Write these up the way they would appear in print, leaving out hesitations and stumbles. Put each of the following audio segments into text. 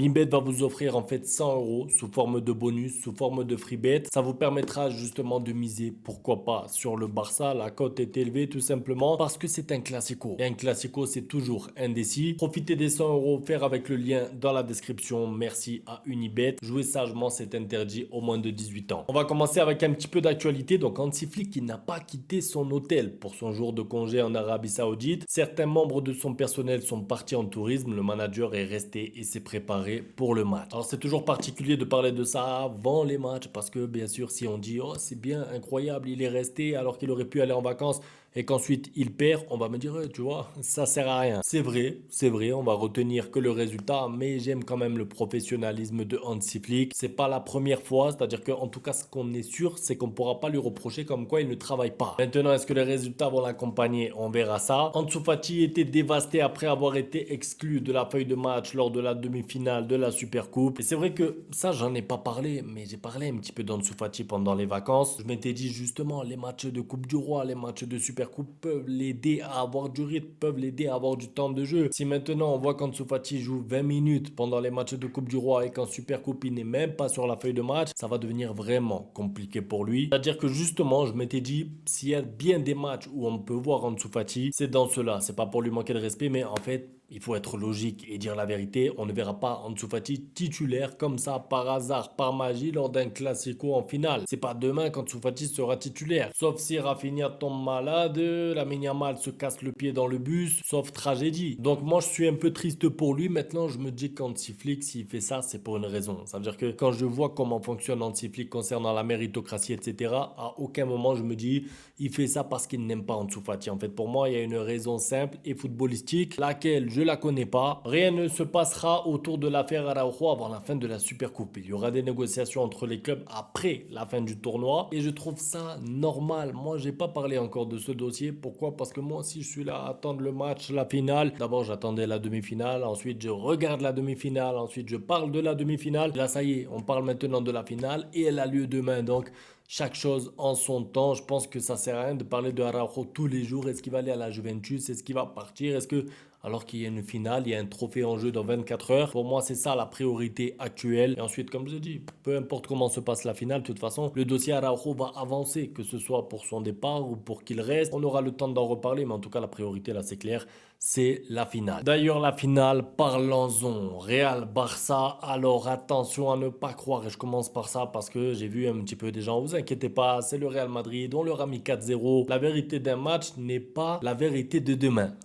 Unibet va vous offrir en fait 100 euros sous forme de bonus, sous forme de free bet. Ça vous permettra justement de miser, pourquoi pas, sur le Barça. La cote est élevée tout simplement parce que c'est un classico. Et un classico, c'est toujours indécis. Profitez des 100 euros offerts avec le lien dans la description. Merci à Unibet. Jouer sagement, c'est interdit au moins de 18 ans. On va commencer avec un petit peu d'actualité. Donc, Hansi Flick qui n'a pas quitté son hôtel pour son jour de congé en Arabie Saoudite. Certains membres de son personnel sont partis en tourisme. Le manager est resté et s'est préparé pour le match. Alors, c'est toujours particulier de parler de ça avant les matchs parce que, bien sûr, si on dit « Oh, c'est bien, incroyable, il est resté alors qu'il aurait pu aller en vacances », et qu'ensuite il perd, on va me dire, tu vois, ça sert à rien. C'est vrai, on va retenir que le résultat, mais j'aime quand même le professionnalisme de Hansi Flick. C'est pas la première fois, c'est-à-dire qu'en tout cas, ce qu'on est sûr, c'est qu'on pourra pas lui reprocher comme quoi il ne travaille pas. Maintenant, est-ce que les résultats vont l'accompagner? On verra ça. Ansu Fati était dévasté après avoir été exclu de la feuille de match lors de la demi-finale de la Supercoupe. Et c'est vrai que ça, j'en ai pas parlé, mais j'ai parlé un petit peu d'Ansu Fati pendant les vacances. Je m'étais dit justement, les matchs de Coupe du Roi, les matchs de Supercoupe peuvent l'aider à avoir du rythme, peuvent l'aider à avoir du temps de jeu. Si maintenant on voit qu'Ansu Fati joue 20 minutes pendant les matchs de Coupe du Roi et qu'en Supercoupe il n'est même pas sur la feuille de match, ça va devenir vraiment compliqué pour lui. C'est-à-dire que justement, je m'étais dit, s'il y a bien des matchs où on peut voir Ansu Fati, c'est dans cela. C'est pas pour lui manquer de respect, mais en fait, il faut être logique et dire la vérité. On ne verra pas Ansu Fati titulaire comme ça par hasard, par magie lors d'un classico en finale. C'est pas demain qu'Ansu Fati sera titulaire. Sauf si Rafinha tombe malade, Lamine Yamal se casse le pied dans le bus, sauf tragédie. Donc moi je suis un peu triste pour lui. Maintenant je me dis qu'Hansi Flick, s'il fait ça, c'est pour une raison. Ça veut dire que quand je vois comment fonctionne Hansi Flick concernant la méritocratie, etc., à aucun moment je me dis il fait ça parce qu'il n'aime pas Ansu Fati. En fait pour moi il y a une raison simple et footballistique, laquelle je la connais pas. Rien ne se passera autour de l'affaire Araujo avant la fin de la Supercoupe. Il y aura des négociations entre les clubs après la fin du tournoi et je trouve ça normal. Moi, j'ai pas parlé encore de ce dossier. Pourquoi? Parce que moi aussi, je suis là à attendre le match, la finale. D'abord, j'attendais la demi-finale. Ensuite, je regarde la demi-finale. Ensuite, je parle de la demi-finale. Là, ça y est, on parle maintenant de la finale et elle a lieu demain. Donc, chaque chose en son temps. Je pense que ça sert à rien de parler de Araujo tous les jours. Est-ce qu'il va aller à la Juventus? Est-ce qu'il va partir? Est-ce que alors qu'il y a une finale, il y a un trophée en jeu dans 24 heures. Pour moi, c'est ça la priorité actuelle. Et ensuite, comme je dis, peu importe comment se passe la finale, de toute façon, le dossier Araujo va avancer, que ce soit pour son départ ou pour qu'il reste. On aura le temps d'en reparler, mais en tout cas, la priorité, là, c'est clair, c'est la finale. D'ailleurs, la finale, parlons-en. Real-Barça, alors attention à ne pas croire, et je commence par ça parce que j'ai vu un petit peu des gens, vous inquiétez pas, c'est le Real Madrid, on leur a mis 4-0. La vérité d'un match n'est pas la vérité de demain.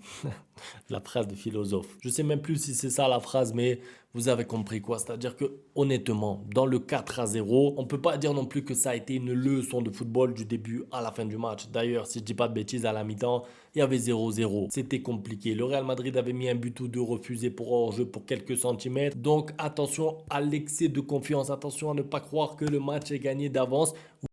La phrase de philosophe. Je sais même plus si c'est ça la phrase, mais vous avez compris quoi. C'est-à-dire que, honnêtement, dans le 4-0, on peut pas dire non plus que ça a été une leçon de football du début à la fin du match. D'ailleurs, si je dis pas de bêtises, à la mi-temps, il y avait 0-0. C'était compliqué. Le Real Madrid avait mis un but ou deux refusé pour hors-jeu pour quelques centimètres. Donc, attention à l'excès de confiance. Attention à ne pas croire que le match est gagné d'avance.